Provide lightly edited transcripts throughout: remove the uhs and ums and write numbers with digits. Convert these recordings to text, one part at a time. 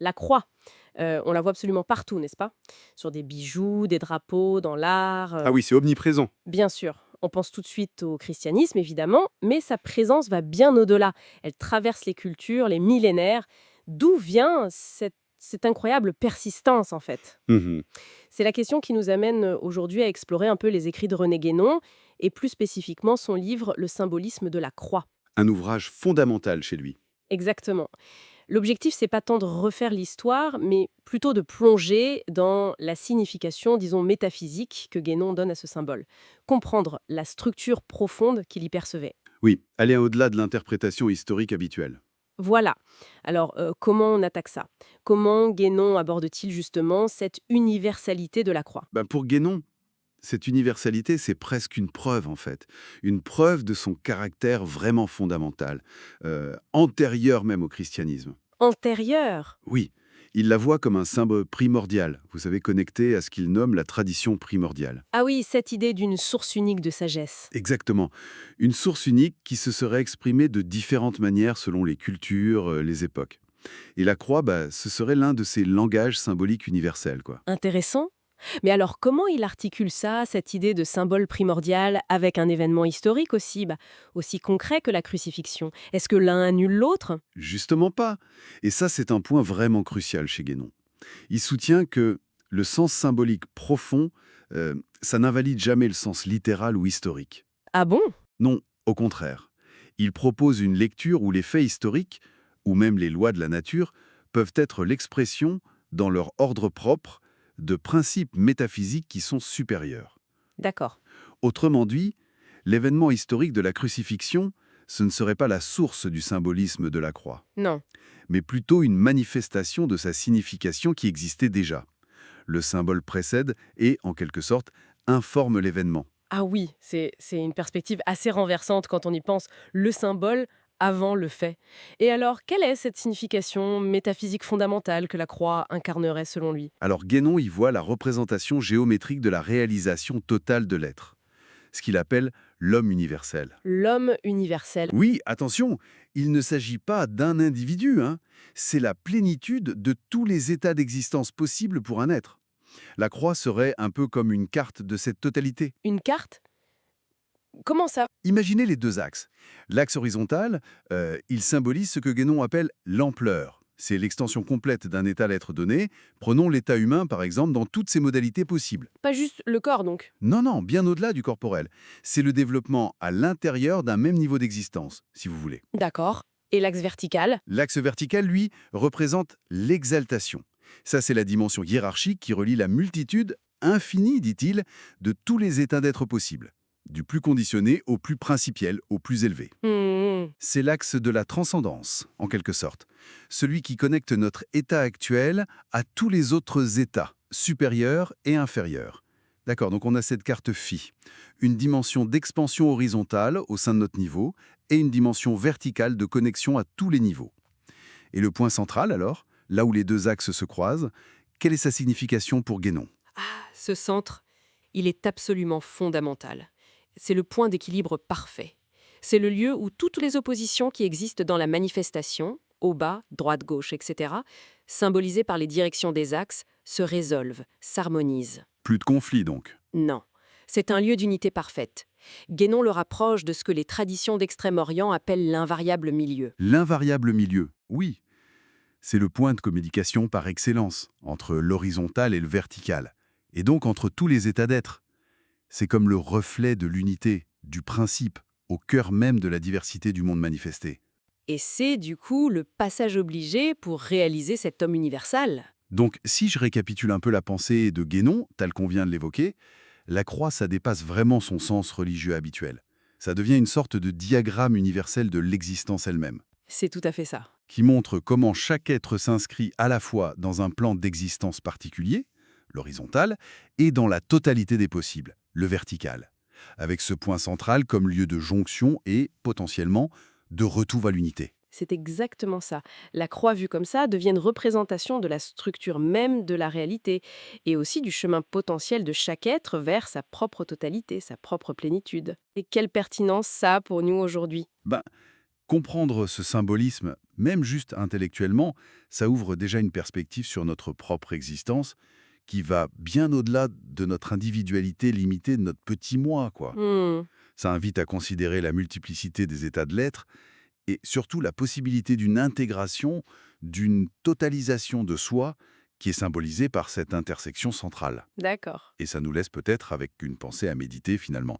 la croix. On la voit absolument partout, n'est-ce pas? Sur des bijoux, des drapeaux, dans l'art. Ah oui, c'est omniprésent. Bien sûr, on pense tout de suite au christianisme, évidemment, mais sa présence va bien au-delà. Elle traverse les cultures, les millénaires. D'où vient cette incroyable persistance, en fait? Mhm. C'est la question qui nous amène aujourd'hui à explorer un peu les écrits de René Guénon, et plus spécifiquement son livre Le symbolisme de la croix. Un ouvrage fondamental chez lui. Exactement. L'objectif, c'est pas tant de refaire l'histoire, mais plutôt de plonger dans la signification, disons, métaphysique que Guénon donne à ce symbole. Comprendre la structure profonde qu'il y percevait. Oui, aller au-delà de l'interprétation historique habituelle. Voilà. Alors, comment on attaque ça? Comment Guénon aborde-t-il justement cette universalité de la croix? Pour Guénon, cette universalité, c'est presque une preuve en fait. Une preuve de son caractère vraiment fondamental, antérieur même au christianisme. Antérieure. Oui, il la voit comme un symbole primordial, vous savez, connecté à ce qu'il nomme la tradition primordiale. Ah oui, cette idée d'une source unique de sagesse. Exactement. Une source unique qui se serait exprimée de différentes manières selon les cultures, les époques. Et la croix, ce serait l'un de ces langages symboliques universels, quoi. Intéressant. Mais alors, comment il articule ça, cette idée de symbole primordial, avec un événement historique aussi, aussi concret que la crucifixion? Est-ce que l'un annule l'autre? Justement pas. Et ça, c'est un point vraiment crucial chez Guénon. Il soutient que le sens symbolique profond, ça n'invalide jamais le sens littéral ou historique. Ah bon? Non, au contraire. Il propose une lecture où les faits historiques, ou même les lois de la nature, peuvent être l'expression, dans leur ordre propre, de principes métaphysiques qui sont supérieurs. D'accord. Autrement dit, l'événement historique de la crucifixion, ce ne serait pas la source du symbolisme de la croix, Non. mais plutôt une manifestation de sa signification qui existait déjà. Le symbole précède et, en quelque sorte, informe l'événement. Ah oui, c'est une perspective assez renversante quand on y pense. Le symbole avant le fait. Et alors, quelle est cette signification métaphysique fondamentale que la croix incarnerait selon lui? Alors Guénon y voit la représentation géométrique de la réalisation totale de l'être, ce qu'il appelle l'homme universel. L'homme universel. Oui, attention, il ne s'agit pas d'un individu, hein. C'est la plénitude de tous les états d'existence possibles pour un être. La croix serait un peu comme une carte de cette totalité. Une carte? Comment ça? Imaginez les deux axes. L'axe horizontal, il symbolise ce que Guénon appelle l'ampleur. C'est l'extension complète d'un état d'être donné. Prenons l'état humain, par exemple, dans toutes ses modalités possibles. Pas juste le corps, donc. Non, non, bien au-delà du corporel. C'est le développement à l'intérieur d'un même niveau d'existence, si vous voulez. D'accord. Et l'axe vertical? L'axe vertical, lui, représente l'exaltation. Ça, c'est la dimension hiérarchique qui relie la multitude infinie, dit-il, de tous les états d'être possibles, du plus conditionné au plus principiel, au plus élevé. Hmm. C'est l'axe de la transcendance, en quelque sorte. Celui qui connecte notre état actuel à tous les autres états, supérieurs et inférieurs. D'accord, donc on a cette carte phi. Une dimension d'expansion horizontale au sein de notre niveau et une dimension verticale de connexion à tous les niveaux. Et le point central, alors, là où les deux axes se croisent, quelle est sa signification pour Guénon? Ah, ce centre, il est absolument fondamental. C'est le point d'équilibre parfait. C'est le lieu où toutes les oppositions qui existent dans la manifestation, haut, bas, droite, gauche, etc., symbolisées par les directions des axes, se résolvent, s'harmonisent. Plus de conflit, donc. Non, c'est un lieu d'unité parfaite. Guénon le rapproche de ce que les traditions d'Extrême-Orient appellent l'invariable milieu. L'invariable milieu, oui. C'est le point de communication par excellence, entre l'horizontal et le vertical, et donc entre tous les états d'être. C'est comme le reflet de l'unité, du principe, au cœur même de la diversité du monde manifesté. Et c'est du coup le passage obligé pour réaliser cet homme universel. Donc, si je récapitule un peu la pensée de Guénon, telle qu'on vient de l'évoquer, la croix, ça dépasse vraiment son sens religieux habituel. Ça devient une sorte de diagramme universel de l'existence elle-même, C'est tout à fait ça. qui montre comment chaque être s'inscrit à la fois dans un plan d'existence particulier, l'horizontal, et dans la totalité des possibles, le vertical, avec ce point central comme lieu de jonction et, potentiellement, de retour à l'unité. C'est exactement ça. La croix vue comme ça devient une représentation de la structure même de la réalité et aussi du chemin potentiel de chaque être vers sa propre totalité, sa propre plénitude. Et quelle pertinence ça a pour nous aujourd'hui? Ben, Comprendre ce symbolisme, même juste intellectuellement, ça ouvre déjà une perspective sur notre propre existence qui va bien au-delà de notre individualité limitée, de notre petit moi, quoi. Hmm, Ça invite à considérer la multiplicité des états de l'être et surtout la possibilité d'une intégration, d'une totalisation de soi qui est symbolisée par cette intersection centrale. d'accord. Et ça nous laisse peut-être avec une pensée à méditer finalement.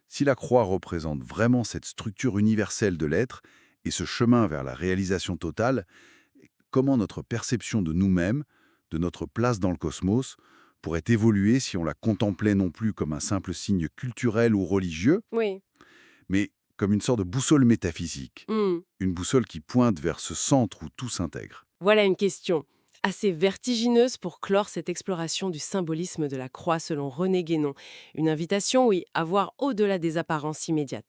Si la croix représente vraiment cette structure universelle de l'être et ce chemin vers la réalisation totale, comment notre perception de nous-mêmes, de notre place dans le cosmos, pourrait évoluer si on la contemplait non plus comme un simple signe culturel ou religieux, Oui. mais comme une sorte de boussole métaphysique, Hmm. une boussole qui pointe vers ce centre où tout s'intègre. Voilà une question assez vertigineuse pour clore cette exploration du symbolisme de la croix selon René Guénon. Une invitation, oui, à voir au-delà des apparences immédiates.